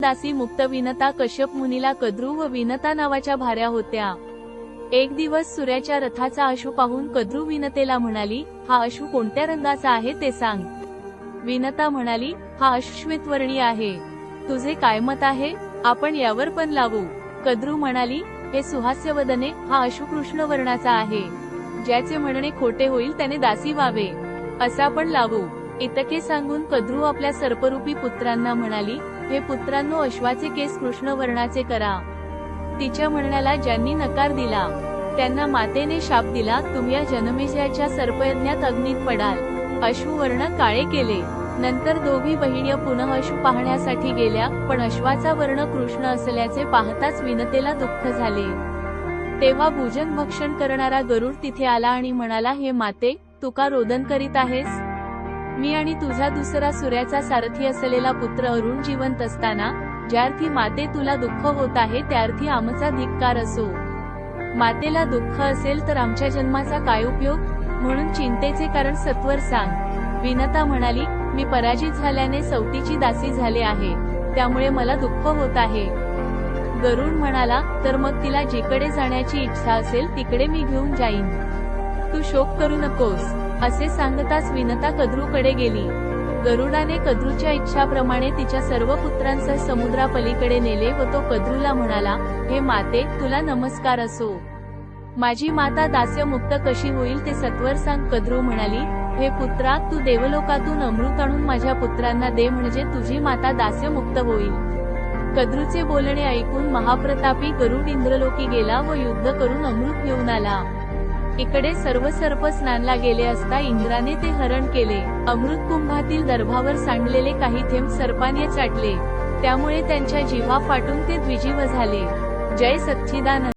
दासी मुक्त विनता कश्यप मुनीला कद्रू व विनता नावाच्या भार्या होत्या। एक दिवस सूर्याच्या रथाचा अश्व पाहून कद्रू विनतेला म्हणाली, हा अश्व कोणत्या रंगाचा आहे ते सांग। विनता म्हणाली, हा अश्वेतवर्णी आहे। तुझे काय मत आहे? आपण यावर पण लावू। कद्रू म्हणाली, हे सुहास्यवदने, हा अश्व कृष्ण वर्णाचा आहे। ज्याचे म्हणणे खोटे होईल त्याने दासी व्हावे, असा पण लावू। इतके सांगून कद्रू आपल्या सर्परूपी पुत्रांना म्हणाली, हे पुत्रांनो, अश्वाचे केस कृष्ण वर्णाचे करा। तिच्या म्हणण्याला ज्यांनी नकार दिला त्यांना मातेने शाप दिला, तुम्ही या जनमेजयाच्या सर्पयज्ञात अग्नीत पडाल। अश्ववर्ण काळे केले। नंतर दोघी बहिणी पुन्हा अश्व पाहण्यासाठी गेल्या, पण अश्वाचा वर्ण कृष्ण असल्याचे पाहताच विनतेला दुःख झाले। तेव्हा भोजन भक्षण करणारा गरुड तिथे आला आणि म्हणाला, हे माते, तू का रोदन करीत आहेस? मी आणि तुझा दुसरा सूर्याचा सारथी असलेला पुत्र अरुण जिवंत असताना ज्यार्थी माते तुला दुःख होत आहे त्यार्थी आमचा धिक्कार असो। मातेला दुःख असेल तर आमच्या जन्माचा काय उपयोग? म्हणून चिंतेचे कारण सत्वर सांग। विनता म्हणाली, मी पराजित झाल्याने सवतीची दासी झाले आहे, त्यामुळे मला दुःख होत आहे। गरुड म्हणाला, तर मग तिला जिकडे जाण्याची इच्छा असेल तिकडे मी घेऊन जाईन, तू शोक करू नकोस। असे सांगताच विनता कद्रूकडे गेली। गरुडाने कद्रूच्या इच्छाप्रमाणे तिच्या सर्व पुत्रांसह समुद्रापलीकडे नेले व तो कद्रूला म्हणाला, हे माते, तुला नमस्कार असो। माझी माता दास्यमुक्त कशी होईल ते सत्वर सांग। कद्रू म्हणाली, हे पुत्रा, तू देवलोकातून अमृत आणून माझ्या पुत्रांना दे, म्हणजे तुझी माता दास्यमुक्त होईल। कद्रूचे बोलणे ऐकून महाप्रतापी गरुड इंद्रलोकी गेला व युद्ध करून अमृत घेऊन आला। इकडे सर्व सर्प स्नानला गेले असता इंद्राने ते हरण केले। अमृत कुंभातील दर्भावर सांडलेले काही थेंब सर्पाने चाटले, त्यामुळे त्यांच्या जिव्हा फाटून ते द्विजीव झाले। जय सच्चिदानंद।